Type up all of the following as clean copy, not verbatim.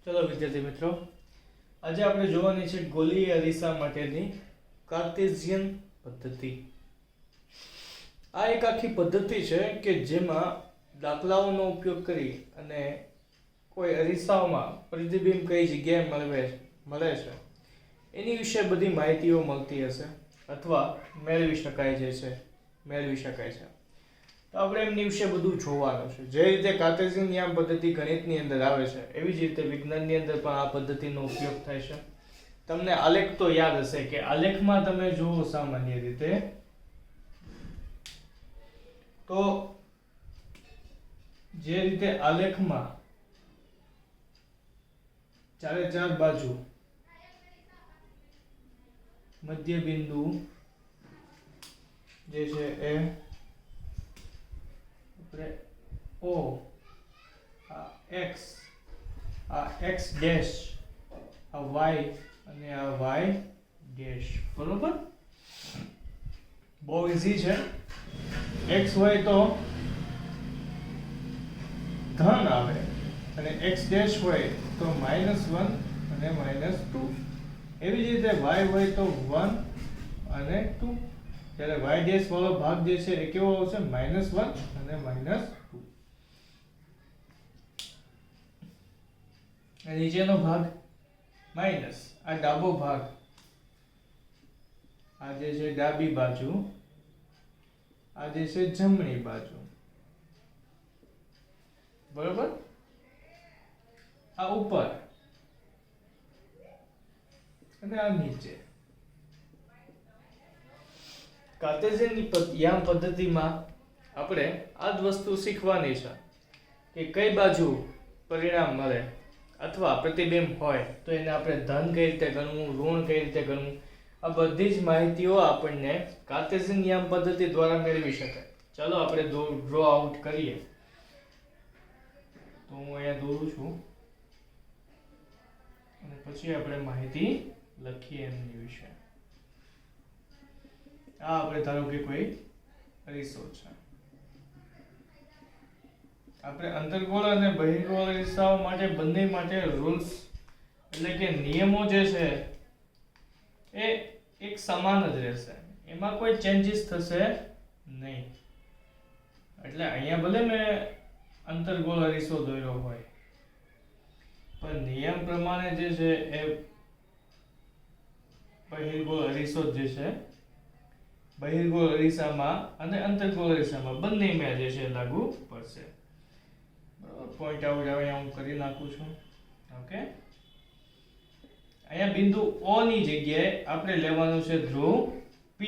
ચલો વિદ્યાર્થી મિત્રો, આજે આપણે જોવાની છે ગોલીય અરીસા માટેની કાર્ટેશિયન પદ્ધતિ. આ એક આખી પદ્ધતિ છે કે જેમાં દાખલાઓનો ઉપયોગ કરી અને કોઈ અરીસાઓમાં પ્રતિબિંબ કઈ જગ્યાએ મળે છે એની વિશે બધી માહિતીઓ મળતી હશે અથવા મેળવી શકાય છે. તો આપણે એમની વિશે બધું જોવાનું છે. જે રીતે કાર્ટેશિયન યામ પદ્ધતિ ગણિતની અંદર આવે છે એવી જ રીતે વિજ્ઞાનની અંદર પણ આ પદ્ધતિનો ઉપયોગ થાય છે. તમને આલેખ તો યાદ હશે કે આલેખમાં તમે જુઓ સામાન્ય રીતે તો જે રીતે આલેખમાં ચારે ચાર બાજુ મધ્ય બિંદુ જે છે એ O, આ x, આ x ડેશ, આ y અને આ y ડેશ. બરોબર? બહુ ઈઝી છે. x હોય તો ધન આવે અને x ડેશ હોય તો -1 અને -2. એવી જ રીતે y હોય તો 1 અને 2. ત્યારે y ડેશ વાળો ભાગ જે છે એ કેવો આવશે? -1 અને -2. આ નીચેનો ભાગ માઈનસ, આ ડાબો ભાગ, આ જે છે ડાબી બાજુ, આ જે છે જમણી બાજુ. બરોબર? આ ઉપર અને આ નીચે. કાર્ટેશિયન યામ પદ્ધતિમાં આપણે આ જ વસ્તુ શીખવાની છે કે કઈ બાજુ પરિણામ મળે અથવા પ્રતિબિંબ હોય તો એને આપણે ધન કઈ રીતે ગણવું, ઋણ કઈ રીતે ગણવું, આ બધી જ માહિતીઓ આપણને કાર્ટેશિયન યામ પદ્ધતિ દ્વારા મેળવી શકાય. ચાલો આપણે ડ્રો આઉટ કરીએ. તો હું અહીંયા દોરું છું અને પછી આપણે માહિતી લખીએ એમની વિશે. આ આપણે ધારો કે કોઈ અરીસો છે. આપણે અંતર્ગોળ અને બહિર્ગોળ અરીસાઓ માટે બંને માટે રૂલ્સ એટલે કે નિયમો જે છે એ એક સમાન જ રહેશે. એમાં કોઈ ચેન્જીસ થશે નહીં. એટલે અહીંયા ભલે મેં અંતર્ગોળ અરીસો દોર્યો હોય પણ નિયમ પ્રમાણે જે છે એ બહિર્ગોળ અરીસો જે છે બહિર્ગોળ અરીસામાં અને અંતર્ગોળ અરીસામાં બંનેમાં જે છે લાગુ પડશે. બરાબર? પોઈન્ટ આઉટ અહીંયા હું કરી નાખું છું. ઓકે, અહીંયા બિંદુ O ની જગ્યાએ આપણે લેવાનું છે ધ્રુવ P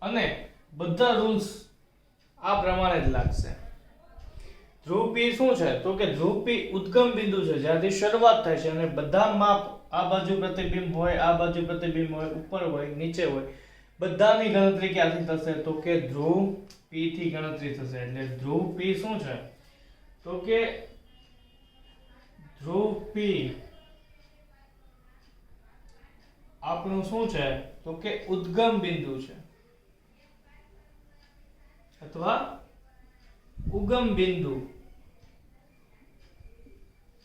અને બધા રૂલ્સ આ પ્રમાણે જ લાગશે. ધ્રુવ P શું છે? તો કે ધ્રુવ P ઉદ્ગમ બિંદુ છે જ્યાંથી શરૂઆત થાય છે અને બધા માપ આ બાજુ પ્રતિબિંબ હોય, આ બાજુ પ્રતિબિંબ હોય, ઉપર હોય, નીચે હોય, બધાની ગણતરી ક્યાંથી થશે? તો કે ધ્રુવ P થી ગણતરી થશે. એટલે ધ્રુવ P શું છે? તો કે ધ્રુવ P આપણું શું છે? તો કે ઉદ્ગમ બિંદુ છે અથવા ઉગમ બિંદુ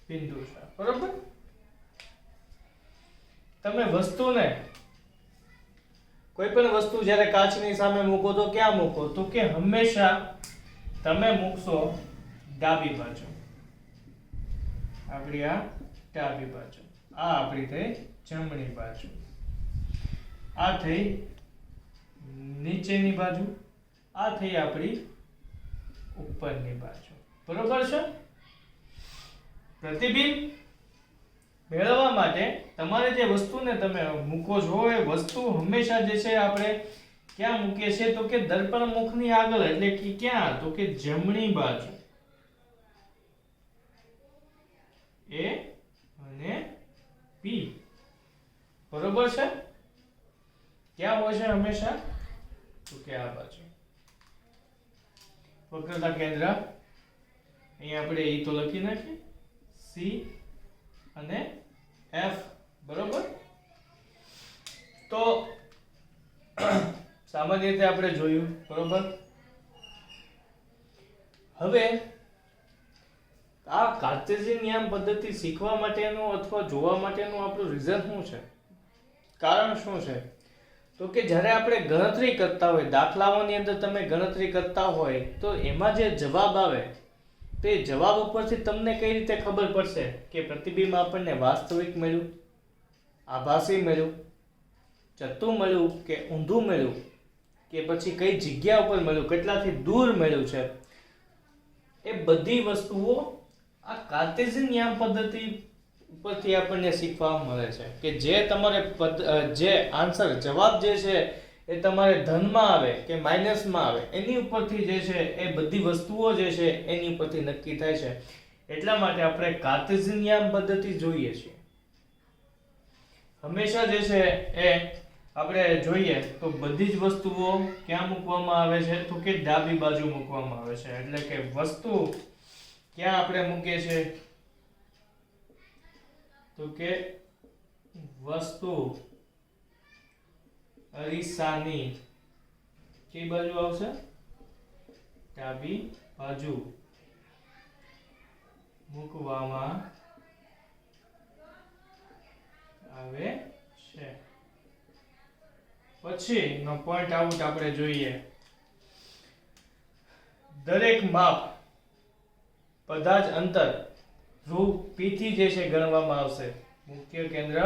છે. બરોબર? તમે વસ્તુને કોઈ પણ વસ્તુ જ્યારે કાચની સામે મૂકો તો ક્યાં મૂકો? તો કે હંમેશા તમે મૂકશો ડાબી બાજુ. આપણી આ ડાબી બાજુ, આ આપણી થઈ જમણી બાજુ, આ થઈ નીચેની બાજુ, આ થઈ આપણી ઉપરની બાજુ. બરોબર છે? પ્રતિબિંબ મેળવવા માટે તમારે જે વસ્તુને તમે મૂકો છો એ વસ્તુ હંમેશા જે છે આપણે ક્યાં મૂકીએ છીએ? તો કે દર્પણ મુખની આગળ. એટલે કે ક્યાં? તો કે જમણી બાજુ. A અને P. બરોબર છે? ક્યાં હોય છે હંમેશા? તો કે આ બાજુ. વક્રતા કેન્દ્ર અહીંયા આપણે E તો લખી નાખીએ, C અને F. બરોબર? તો સામાન્ય રીતે આપણે જોયું. બરોબર? હવે કાર્ટેશિયન નિયમ પદ્ધતિ શીખવા માટેનું અથવા જોવા માટેનું આપણું રીઝન શું છે, કારણ શું છે? તો કે જ્યારે આપણે ગણતરી કરતા હોય, દાખલાઓની અંદર તમે ગણતરી કરતા હોય તો એમાં જે જવાબ આવે તે જવાબ ઉપરથી તમને કઈ રીતે ખબર પડશે કે પ્રતિબિંબ આપણને વાસ્તવિક મળ્યું, આભાસી મળ્યું, ચત્તુ મળ્યું કે ઊંધું મળ્યું, કે પછી કઈ જગ્યા ઉપર મળ્યું, કેટલાથી દૂર મળ્યું છે? એ બધી વસ્તુઓ આ કાર્ટેશિયન નિયમ પદ્ધતિ ઉપરથી આપણને શીખવા મળે છે કે જે તમારે જે આન્સર જવાબ જે છે એ તમારે ધનમાં આવે કે માઇનસમાં આવે એની ઉપરથી જે છે એ બધી વસ્તુઓ જે છે એની ઉપરથી નક્કી થાય છે. એટલા માટે આપણે કાર્ટેશિયન નિયમ પદ્ધતિ જોઈએ છીએ. હંમેશા જે છે એ આપણે જોઈએ તો બધી જ વસ્તુઓ ક્યાં મૂકવામાં આવે છે? તો કે ડાબી બાજુ મૂકવામાં આવે છે. એટલે કે વસ્તુ ક્યાં આપણે મૂકીએ છીએ? તો કે વસ્તુ અરીસાની કઈ બાજુ આવશે? ડાબી બાજુ મૂકવામાં આવે છે. પછીનો પોઈન્ટ આઉટ આપણે જોઈએ. દરેક માપ બધા જ અંતર ધ્રુવ P થી જે છે ગણવામાં આવશે. મુખ્ય કેન્દ્ર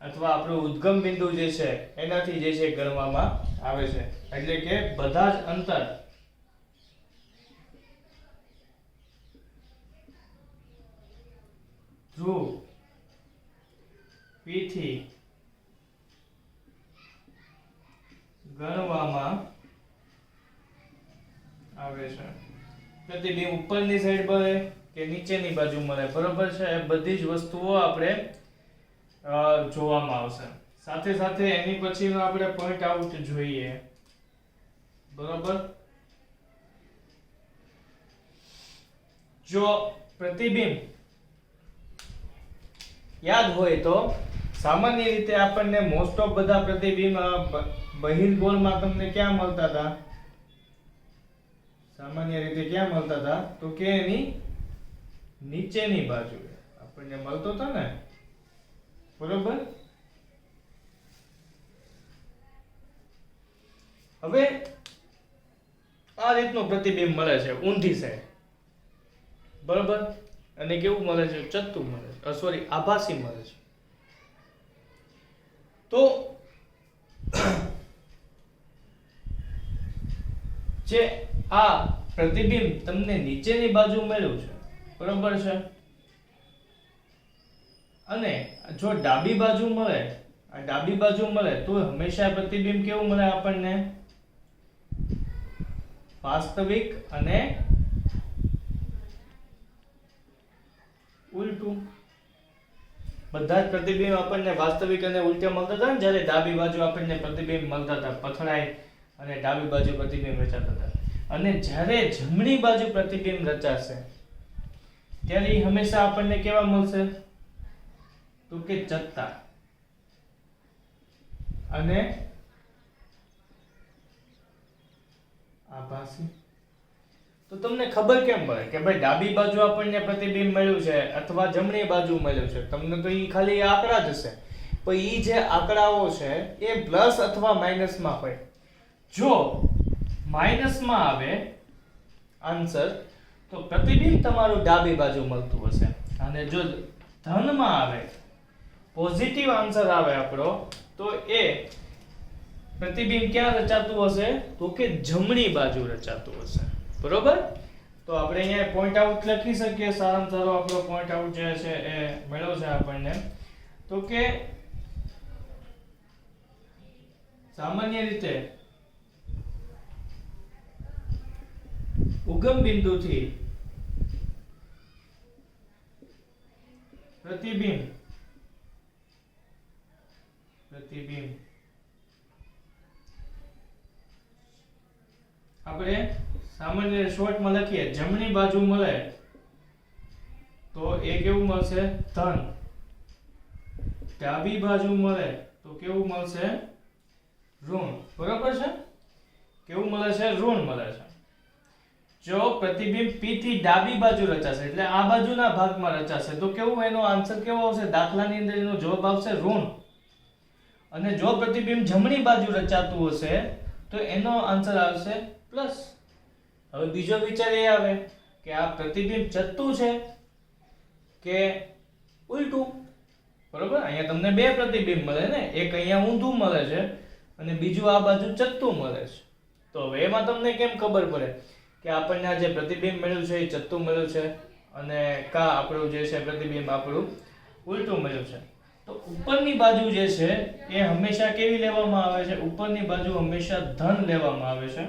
અથવા આપણું ઉદ્ગમ બિંદુ જે છે એનાથી જે છે ગણવામાં આવે છે. એટલે કે બધા જ અંતર ધ્રુવ P થી ગણવામાં આવે છે. પ્રતિબિંબ ઉપરની સાઈડ મળે કે નીચેની બાજુ મળે, બરોબર છે? એ બધી જ વસ્તુઓ આપણે જોવામાં આવશે. સાથે સાથે એની પછીનો આપણે પોઈન્ટ આઉટ જોઈએ, બરોબર? જો પ્રતિબિંબ યાદ હોય તો સામાન્ય રીતે આપણને મોસ્ટ ઓફ બધા પ્રતિબિંબ બહિર્ગોળમાં તમને ક્યાં મળતા હતા? સામાન્ય રીતે ક્યાં મળતા હતા? તો કે એની નીચેની બાજુએ આપણને મળતો હતો ને, બરોબર? હવે આ રીતનું પ્રતિબિંબ મળે છે ઊંધી સાઈડ, બરોબર? અને કેવું મળે છે? ચત્તુ મળે છે, સોરી આભાસી મળે છે. તો જે આ પ્રતિબિંબ તમને નીચેની બાજુ મળ્યું છે, બરોબર છે? અને જો ડાબી બાજુ મળે, આ ડાબી બાજુ મળે તો હંમેશા પ્રતિબિંબ કેવું મળે આપણને? વાસ્તવિક અને ઉલટું. બધા જ પ્રતિબિંબ આપણને વાસ્તવિક અને ઉલટા મળતા હતા ને, જ્યારે ડાબી બાજુ આપણને પ્રતિબિંબ મળતા હતા પથડાય અને ડાબી બાજુ પ્રતિબિંબ રચાતા હતા. અને જ્યારે જમણી બાજુ પ્રતિબિંબ રચાશે ત્યારે હંમેશા આપણને કેવા મળશે? તો કે ચત્તા અને આભાસી. તો તમને ખબર કેમ પડે કે ભાઈ ડાબી બાજુ આપણને પ્રતિબિંબ મળ્યું છે અથવા જમણી બાજુ મળ્યું છે? તમને તો ઈ ખાલી આંકડા જ હશે, પણ ઈ જે આંકડાઓ છે એ પ્લસ અથવા માઈનસમાં હોય. જો માઈનસમાં આવે આન્સર તો પ્રતિબિંબ તમારું ડાબી બાજુ મળતું હશે, અને જો ધનમાં આવે, પોઝિટિવ આન્સર આવે આપણો, તો એ પ્રતિબિંબ ક્યાં રચાતું હશે? તો કે જમણી બાજુ રચાતું હશે, બરોબર? તો આપણે અહીંયા પોઈન્ટ આઉટ લખી શકીએ. સારામાં સારો આપણો પોઈન્ટ આઉટ જે છે એ મળ્યો છે આપણને. તો કે સામાન્ય રીતે ઉગમ બિંદુથી પ્રતિબિંબ આપણે સામાન્ય શોર્ટમાં લખીએ, જમણી બાજુ મળે તો એ કેવું મળશે? ધન. ડાબી બાજુ મળે તો કેવું મળશે? ઋણ. બરોબર છે? કેવું મળે છે? ઋણ મળે છે. જો પ્રતિબિંબ P થી ડાબી બાજુ રચાશે એટલે આ બાજુના ભાગમાં રચાશે તો કેવું એનો આન્સર કેવો આવશે? દાખલાની અંદર એનો જવાબ આવશે ઋણ. અને જો પ્રતિબિંબ જમણી બાજુ રચાતું હશે તો એનો આન્સર આવશે પ્લસ. હવે બીજો વિચાર એ આવે કે આ પ્રતિબિંબ ચત્તુ છે કે ઉલટું. બરોબર, અહીંયા તમને બે પ્રતિબિંબ મળે ને, એક અહીંયા ઊંધું મળે છે અને બીજું આ બાજુ ચત્તું મળે છે. તો હવે એમાં તમને કેમ ખબર પડે કે આપણને આ જે પ્રતિબિંબ મળ્યું છે એ ચત્તું મળ્યું છે અને કા આપણું જે છે પ્રતિબિંબ આપણું ઉલટું મળ્યું છે? તો ઉપરની બાજુ જે છે એ હંમેશા કેવી લેવામાં આવે છે? ઉપરની બાજુ હંમેશા ધન લેવામાં આવે છે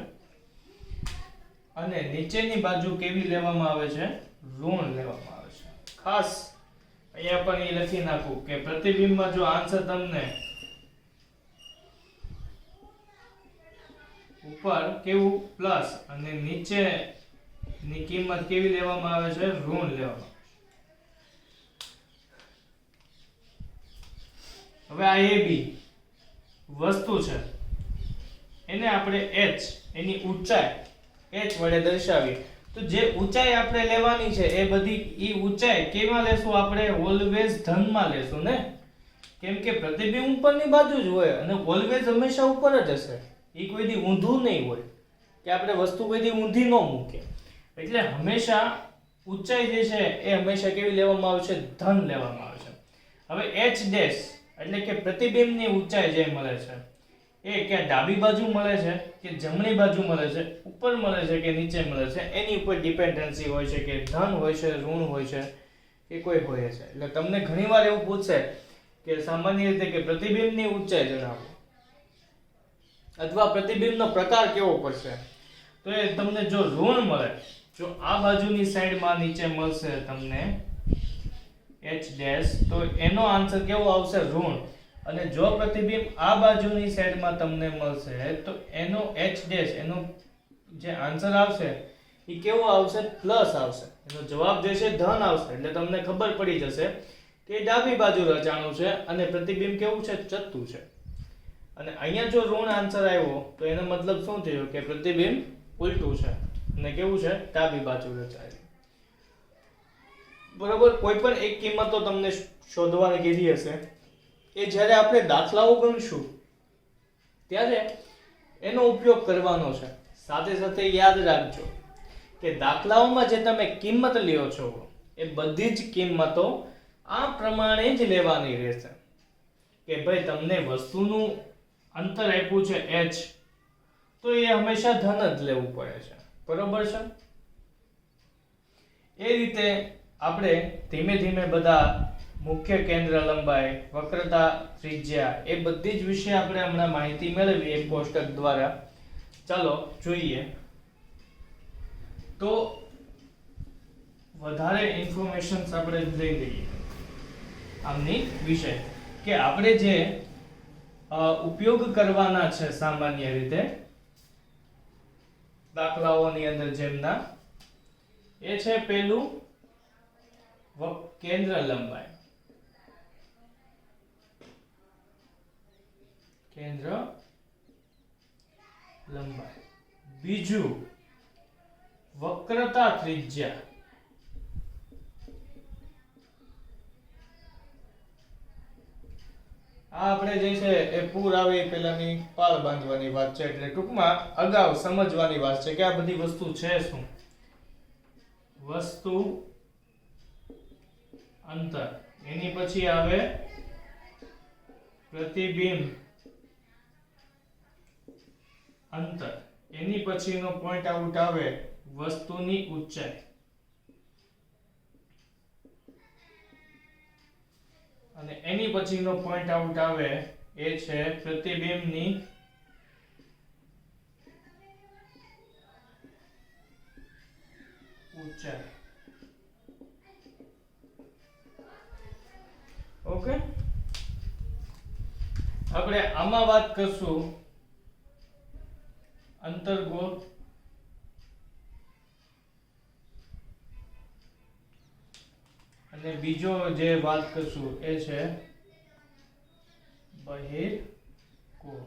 અને નીચેની બાજુ કેવી લેવામાં આવે છે? ઋણ લેવામાં આવે છે. ખાસ અહીંયા પણ એ લખી નાખું કે પ્રતિબિંબમાં જો આન્સર તમને ઉપર કેવું પ્લસ અને નીચે ની કિંમત કેવી લેવામાં આવે છે? ઋણ લેવામાં. હવે આ AB વસ્તુ છે એને આપણે h એની ઊંચાઈ h વડે દર્શાવીએ તો જે ઊંચાઈ આપણે લેવાની છે એ બધી ઈ ઊંચાઈ કેમાં લેશું? આપણે ઓલવેઝ ધનમાં લેશું ને, કેમ કે પ્રતિબિંબ ઉપરની બાજુ જ હોય અને ઓલવેઝ હંમેશા ઉપર જ હશે. ઈ કોઈ દી ઊંધું નહીં હોય કે આપણે વસ્તુ કોઈ દી ઊંધી ન મૂકે. એટલે હંમેશા ઊંચાઈ જે છે એ હંમેશા કેવી લેવામાં આવે છે? ધન લેવામાં આવે છે. હવે h ડેશ એટલે કે પ્રતિબિંબની ઊંચાઈ જે મળે છે એ કે ડાબી બાજુ મળે છે કે જમણી બાજુ મળે છે, ઉપર મળે છે કે નીચે મળે છે, એની ઉપર ડિપેન્ડન્સી હોય છે કે ધન હોય છે, ઋણ હોય છે કે કોઈ હોય છે. એટલે તમને ઘણીવાર એવું પૂછશે કે સામાન્ય રીતે કે પ્રતિબિંબની ઊંચાઈ જણાવો અથવા પ્રતિબિંબનો પ્રકાર કેવો પડશે, તો એ તમને જો ઋણ મળે, જો આ બાજુની સાઈડમાં નીચે મળશે તમને h ડેશ તો એનો આન્સર કેવો આવશે? ઋણ. અને જો પ્રતિબિંબ આ બાજુની સાઈડમાં તમને મળશે તો એનો h ડેશ એનો જે આન્સર આવશે એ કેવો આવશે? પ્લસ આવશે. એનો જવાબ જે છે ધન આવશે. એટલે તમને ખબર પડી જશે કે ડાબી બાજુ રચાણું છે અને પ્રતિબિંબ કેવું છે? ચત્તુ છે. અને અહીંયા જો ઋણ આન્સર આવ્યો તો એનો મતલબ શું થયો કે પ્રતિબિંબ ઉલટું છે અને કેવું છે? ડાબી બાજુ રચાયેલું. બરોબર, કોઈ પણ એક કિંમત તો તમને શોધવાની કીધી હશે એ જ્યારે આપણે દાખલાઓ ગણશું ત્યારે એનો ઉપયોગ કરવાનો છે. સાથે સાથે યાદ રાખજો કે દાખલાઓમાં જે તમે કિંમત લ્યો છો એ બધી જ કિંમતો આ પ્રમાણે જ લેવાની રહેશે કે ભાઈ તમને વસ્તુનું અંતર આપ્યું છે h તો એ હંમેશા ધન જ લેવું પડે છે. બરોબર છે? એ રીતે આપણે ધીમે ધીમે બધા મુખ્ય કેન્દ્ર લંબાઈ, વક્રતા ત્રિજ્યા એ બધી જ વિશે આપણે હમણાં માહિતી મેળવી એક કોષ્ટક દ્વારા. ચાલો જોઈએ તો વધારે ઇન્ફોર્મેશન્સ આપણે લઈ લઈએ આમની વિશે કે આપણે જે ઉપયોગ કરવાના છે સામાન્ય રીતે દાખલાઓની અંદર જેમના એ છે પેલું કેન્દ્ર લંબાઈ. કેન્દ્ર લંબાઈ. બીજું વક્રતા ત્રિજ્યા. આ આપણે જે છે એ પૂર આવે પહેલાની પાળ બાંધવાની વાત છે. એટલે ટૂંકમાં અગાઉ સમજવાની વાત છે કે આ બધી વસ્તુ છે શું. વસ્તુ અંતર, એની પછી આવે પ્રતિબિંબ અંતર, એની પછીનો પોઈન્ટ આઉટ આવે વસ્તુની ઊંચાઈ અને એની પછીનો પોઈન્ટ આઉટ આવે એ છે પ્રતિબિંબની ઊંચાઈ. ઓકે, આપણે આમાં વાત કરશું અંતર્ગોળ અને બીજો જે વાત કરશું એ છે બહિર્ગોળ.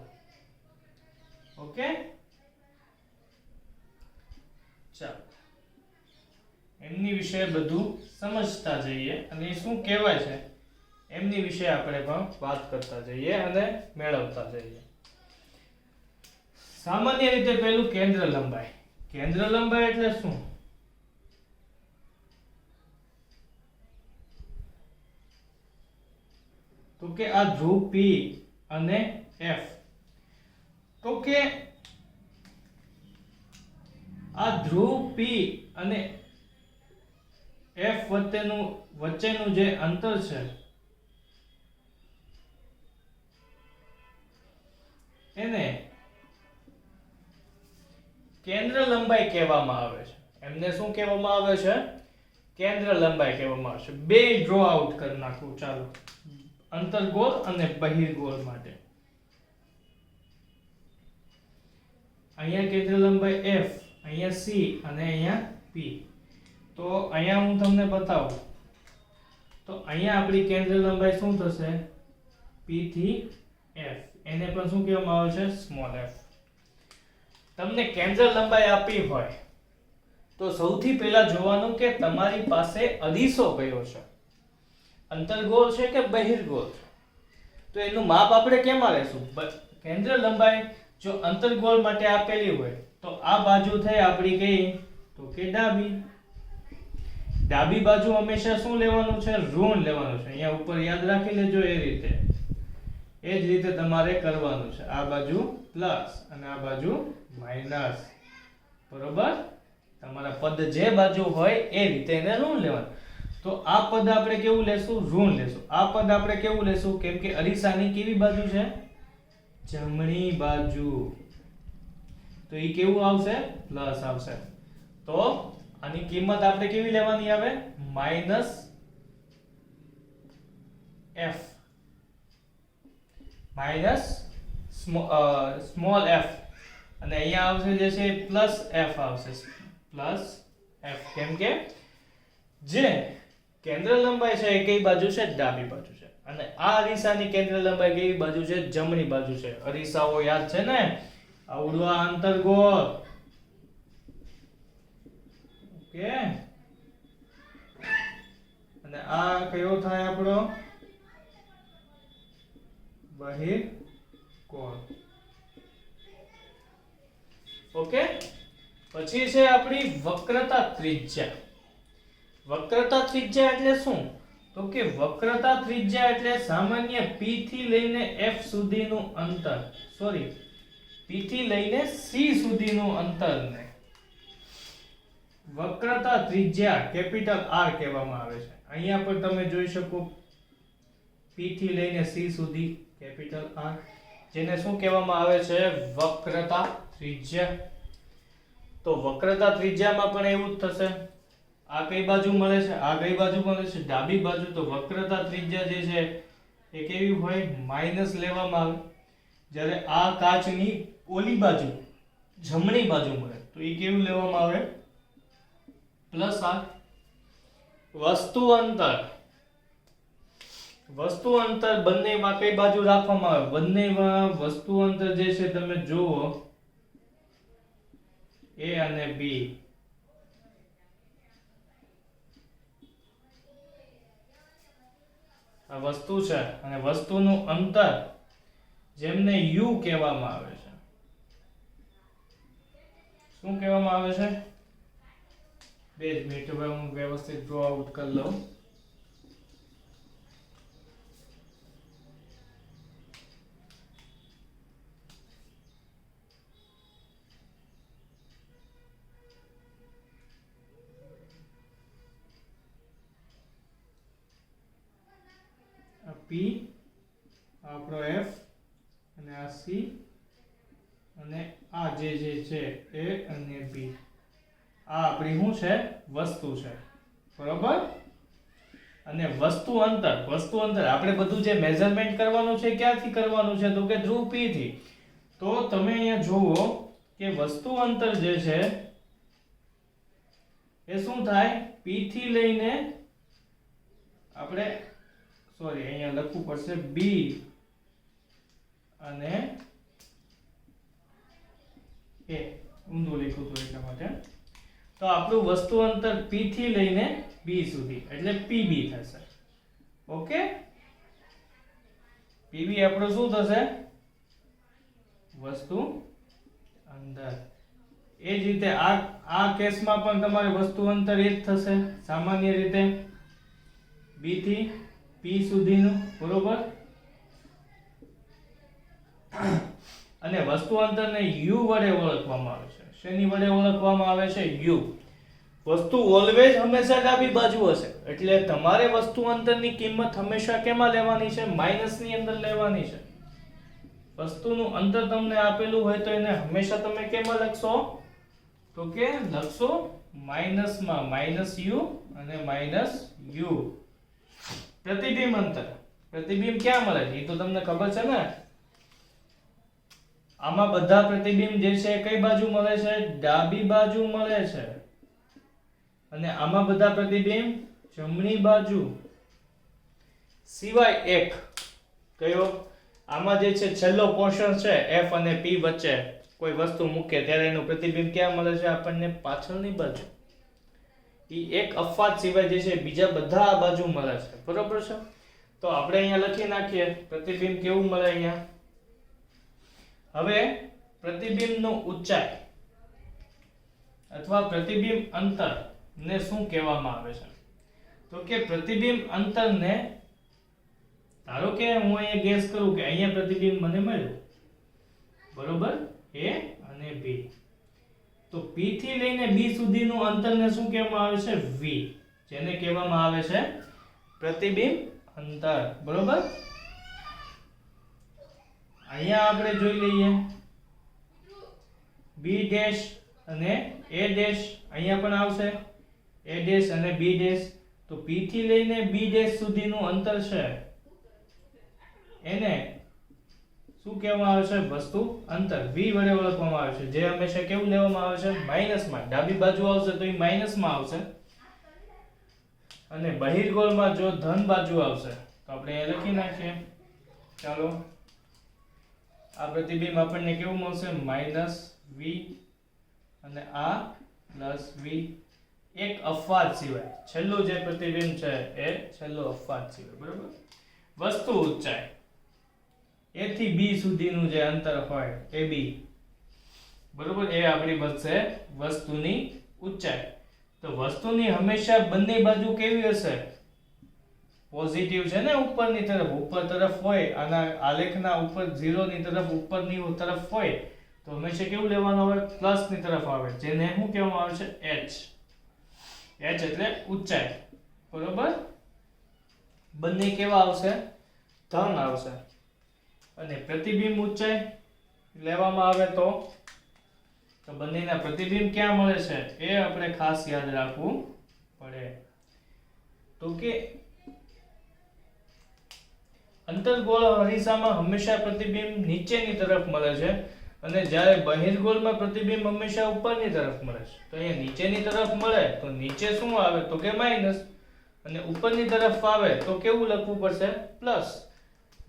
ઓકે, ચાલો. એમની વિશે બધું સમજતા જઈએ અને એ શું કહેવાય છે એમની વિશે આપણે પણ વાત કરતા જઈએ અને મેળવતા જઈએ. સામાન્ય રીતે પહેલું કેન્દ્ર લંબાઈ. કેન્દ્ર લંબાઈ એટલે શું? તો કે આ ધ્રુવ P અને F, તો કે આ ધ્રુવ P અને F વચ્ચેનું જે અંતર છે એને કેન્દ્ર લંબાઈ કહેવામાં આવે છે. એમને શું કહેવામાં આવે છે? કેન્દ્ર લંબાઈ કહેવામાં આવે છે. બે ડ્રો આઉટ કરી નાખું ચાલો, અંતર્ગોળ અને બહિર્ગોળ માટે. અહીંયા કેન્દ્ર લંબાઈ F, અહીંયા C અને અહીંયા P. તો અહીંયા હું તમને બતાવું તો અહીંયા આપણી કેન્દ્ર લંબાઈ શું થશે? P થી F. એને પણ શું કહેવામાં આવે છે? Small f. તમને કેન્દ્ર લંબાઈ આપી હોય તો સૌથી પહેલા જોવાનું કે તમારી પાસે અરીસો કયો છે, અંતર્ગોળ છે કે બહિર્ગોળ છે. તો એનું માપ આપણે કેમાં લેશું? કેન્દ્ર લંબાઈ જો અંતર્ગોળ માટે આપેલી હોય તો આ બાજુ થઈ આપણી કઈ? તો કે ડાબી. ડાબી બાજુ હંમેશા શું લેવાનું છે? ઋણ લેવાનું છે. અહીંયા ઉપર યાદ રાખી લેજો. એ જ રીતે તમારે કરવાનું છે. આ બાજુ પ્લસ અને આ બાજુ માઈનસ. બરોબર? તમારા પદ જે બાજુ હોય એ રીતે એને ઋણ લેવાનું. તો આ પદ આપણે કેવું લેશું? ઋણ લેશું. આ પદ આપણે કેવું લેશું? કેમ કે અરીસાની કેવી બાજુ છે? જમણી બાજુ. તો એ કેવું આવશે? પ્લસ આવશે. તો આની કિંમત આપણે કેવી લેવાની આવે? Minus f, minus small f, અને અહીંયા આવશે જે છે પ્લસ f આવશે. Plus f. કેમ કે જે કેન્દ્ર લંબાઈ છે એ કઈ બાજુ છે? ડાબી બાજુ છે. અને આ અરીસાની કેન્દ્ર લંબાઈ કઈ બાજુ છે? જમણી બાજુ છે. અરીસાઓ યાદ છે ને? આવડું આ અંતર્ગોળ. ઓકે. અને આ કયો થાય આપણો? બહિર્ગોળ. ઓકે. પછી છે આપણી વક્રતા ત્રિજ્યા. વક્રતા ત્રિજ્યા એટલે શું? તો કે વક્રતા ત્રિજ્યા એટલે સામાન્ય P થી લઈને F સુધીનું અંતર, સોરી P થી લઈને C સુધીનું અંતરને વક્રતા ત્રિજ્યા કેપિટલ R કહેવામાં આવે છે. અહીંયા પણ તમે જોઈ શકો P થી લઈને C સુધી કેપિટલ R, જેને શું કહેવામાં આવે છે? વક્રતા ત્રિજ્યા. તો વક્રતા ત્રિજ્યામાં પણ એવું જ થશે. આ કઈ બાજુ મળે છે? આ કઈ બાજુ મળે છે? ડાબી બાજુ. તો વક્રતા ત્રિજ્યા જે છે એ કેવી હોય? માઈનસ લેવામાં આવે. જ્યારે આ કાચની ઓલી બાજુ જમણી બાજુ મળે તો એ કેવું લેવામાં આવે? Plus r. વસ્તુ અંતર બંનેમાં કઈ બાજુ રાખવામાં આવે? બંનેમાં વસ્તુ અંતર જે છે તમે જુઓ A અને B. આ વસ્તુ છે અને વસ્તુનું અંતર જેમને u કહેવામાં આવે છે. શું કહેવામાં આવે છે? બે જ મિનિટ, હવે હું વ્યવસ્થિત ડ્રો આઉટ કરી લઉં. આ P, આપણો F અને આ C અને આ જે છે A અને B. આ આપણી શું છે? વસ્તુ છે. બરોબર? અને વસ્તુ અંતર આપણે બધું જે મેઝરમેન્ટ કરવાનું છે ક્યાંથી કરવાનું છે? તો કે ધ્રુવ P થી. તો તમે અહીંયા જુઓ કે વસ્તુ અંતર જે છે એ શું થાય? P થી લઈને આપણે અહીંયા લખવું પડશે B અને A. ઊંધું લખ્યું હતું એટલા માટે. તો આપણું વસ્તુ અંતર P થી લઈને B સુધી એટલે PB થશે. ઓકે, PB આપણું શું થશે? વસ્તુ અંતર. એ જ રીતે આ કેસમાં પણ તમારે વસ્તુ અંતર એ જ થશે સામાન્ય રીતે B થી P સુધીનું, બરોબર. અને વસ્તુ અંતરને U વડે ઓળખવામાં આવે છે. શેની વડે ઓળખવામાં આવે છે? U. વસ્તુ ઓલવેઝ હંમેશા ડાબી બાજુ હશે એટલે તમારે વસ્તુ અંતરની કિંમત હંમેશા કેમાં લેવાની છે? માઈનસ ની અંદર લેવાની છે. વસ્તુનું અંતર તમને આપેલું હોય તો એને હંમેશા તમે કેમાં લખશો? તો કે લખશો માઈનસમાં, -u અને -u. પ્રતિબિંબ અંતર, પ્રતિબિંબ ક્યાં મળે છે એ તો તમને ખબર છે ને. આમાં બધા પ્રતિબિંબ જે છે કઈ બાજુ મળે છે? ડાબી બાજુ મળે છે. અને આમાં બધા પ્રતિબિંબ જમણી બાજુ, સિવાય એક. કયો? આમાં જે છે છેલ્લો પોર્શન છે F અને P વચ્ચે કોઈ વસ્તુ મૂકે ત્યારે એનું પ્રતિબિંબ ક્યાં મળે છે આપણને? પાછળની બાજુ. ઈ એક અપવાદ સિવાય જે છે બીજા બધા આ બાજુ મળે છે, બરોબર છે. તો આપણે અહીંયા લખી નાખીએ પ્રતિબિંબ કેવું મળે અહીંયા. હવે પ્રતિબિંબનું ઊંચાઈ અથવા પ્રતિબિંબ અંતર ને શું કહેવામાં આવે છે? તો કે પ્રતિબિંબ અંતરને, ધારો કે હું અહીંયા ગેસ કરું કે અહીંયા પ્રતિબિંબ મને મળ્યું, બરોબર, A અને B. તો P થી લઈને B સુધીનું અંતરને શું કહેવામાં આવે છે? V, જેને કહેવામાં આવે છે પ્રતિબિંબ અંતર, બરોબર. અહીંયા આપણે જોઈ લઈએ B ડેશ અને A ડેશ અહીંયા પણ આવશે, A ડેશ અને B ડેશ. તો P થી લઈને B ડેશ સુધીનું અંતર છે એને શું કહેવામાં આવે છે? વસ્તુ અંતર. V વડે ઓળખવામાં આવે છે, જે હંમેશા કેવું લેવામાં આવે છે? માઈનસમાં. ડાબી બાજુ આવશે તો એ માઈનસમાં આવશે અને બહિર્ગોળમાં જો ધન બાજુ આવશે તો આપણે એ લખી નાખીએ. ચાલો, આ પ્રતિબિંબ આપણને કેવું મળશે? -V અને આ +V. એક અપવાદ સિવાય, છેલ્લું જે પ્રતિબિંબ છે એ છેલ્લો અપવાદ સિવાય, બરોબર. વસ્તુ ઊંચાઈ A થી B સુધીનું જે અંતર હોય AB, બરોબર, એ આપણી વધશે વસ્તુની ઊંચાઈ. તો વસ્તુની હંમેશા બંને બાજુ કેવી હશે? પોઝિટિવ છે ને, ઉપરની તરફ, ઉપર તરફ હોય. આના આલેખના ઉપર 0 ની તરફ, ઉપરની તરફ હોય તો હંમેશા કેવું લેવાનું આવે? પ્લસ ની તરફ આવે, જેને શું કહેવામાં આવે છે? h. h એટલે ઊંચાઈ, બરોબર. બંને કેવા આવશે? ધન આવશે. અને પ્રતિબિંબ ઊંચાઈ લેવામાં આવે તો બંનેના પ્રતિબિંબ ક્યાં મળે છે એ આપણે ખાસ યાદ રાખવું પડે. તો કે અંતર્ગોળ અરીસામાં હંમેશા પ્રતિબિંબ નીચેની તરફ મળે છે અને જ્યારે બહિર્ગોળમાં પ્રતિબિંબ હંમેશા ઉપરની તરફ મળે છે. તો અહીંયા નીચેની તરફ મળે તો નીચે શું આવે? તો કે માઈનસ. અને ઉપરની તરફ આવે તો કેવું લખવું પડશે? પ્લસ,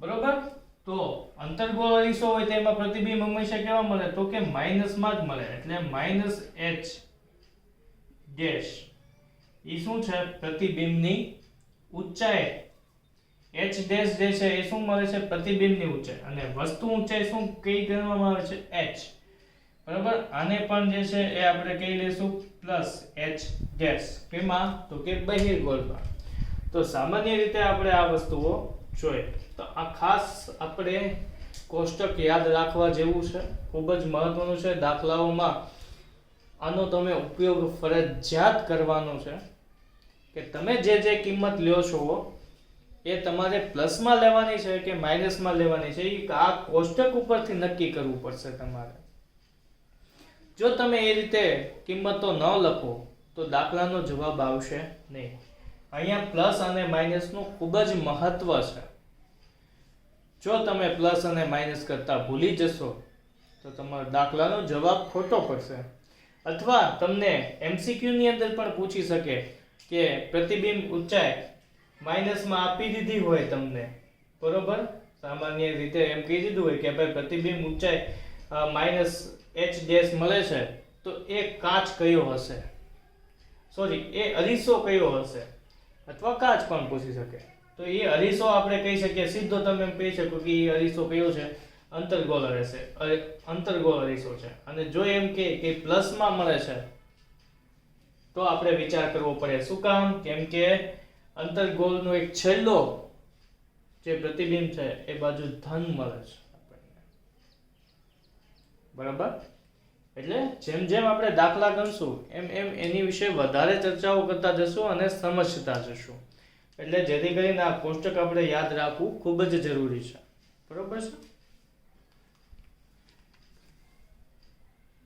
બરોબર. તો અંતર્ગોળ અરીસો હોય તેમાં પ્રતિબિંબ હંમેશા કેવા મળે? તો કે માઈનસમાં જ મળે, એટલે -h ડેશ. એ શું છે? પ્રતિબિંબની ઊંચાઈ. h ડેશ જે છે એ શું મળે છે? પ્રતિબિંબની ઊંચાઈ. અને વસ્તુ ઊંચાઈ શું કઈ ગણવામાં આવે છે? h, બરોબર. આને પણ જે છે એ આપણે કહી લેશું +h ડેશ. કેમાં? તો કે બહિર્ગોળમાં. તો સામાન્ય રીતે આપણે આ વસ્તુઓ જોઈએ. તો આ ખાસ આપણે કોષ્ટક યાદ રાખવા જેવું છે, ખૂબ જ મહત્વનું છે. દાખલાઓમાં આનો તમે ઉપયોગ ફરજિયાત કરવાનો છે કે તમે જે કિંમત લ્યો છો એ તમારે પ્લસમાં લેવાની છે કે માઈનસમાં લેવાની છે, એ આ કોષ્ટક ઉપરથી નક્કી કરવું પડશે તમારે. જો તમે એ રીતે કિંમતો ન લખો તો દાખલાનો જવાબ આવશે નહીં. અહીંયા પ્લસ અને માઈનસનું ખૂબ જ મહત્વ છે. જો તમે પ્લસ અને માઈનસ કરતા ભૂલી જશો તો તમારો દાખલાનો જવાબ ખોટો પડશે. અથવા તમને MCQ ની અંદર પણ પૂછી શકે કે પ્રતિબિંબ ઊંચાઈ માઈનસમાં આપી દીધી હોય તમને, બરોબર. સામાન્ય રીતે એમ કહી દીધું હોય કે ભાઈ પ્રતિબિંબ ઊંચાઈ -h ડેશ મળે છે, તો એ કાચ કયો હશે? સોરી એ અરીસો કયો હશે, અથવા કાચ પણ પૂછી શકે. તો એ અરીસો આપણે કહી શકીએ, સીધો તમે એમ કહી શકો કે એ અરીસો કયો છે, અંતર્ગોળ રહેશે, અંતર્ગોળ અરીસો છે. અને જો એમ કે પ્લસમાં મળે છે તો આપણે વિચાર કરવો પડે. શું કામ? કેમ કે અંતર્ગોળનો એક છેલ્લો જે પ્રતિબિંબ છે એ બાજુ ધન મળે છે આપણને. બરાબર? એટલે જેમ જેમ આપણે દાખલા ગણશું એમ એમ એની વિશે વધારે ચર્ચાઓ કરતા જશું અને સમજતા જશું. એટલે જેથી કરીને આ કોષ્ટક આપણે યાદ રાખવું ખૂબ જ જરૂરી છે. બરોબર છે?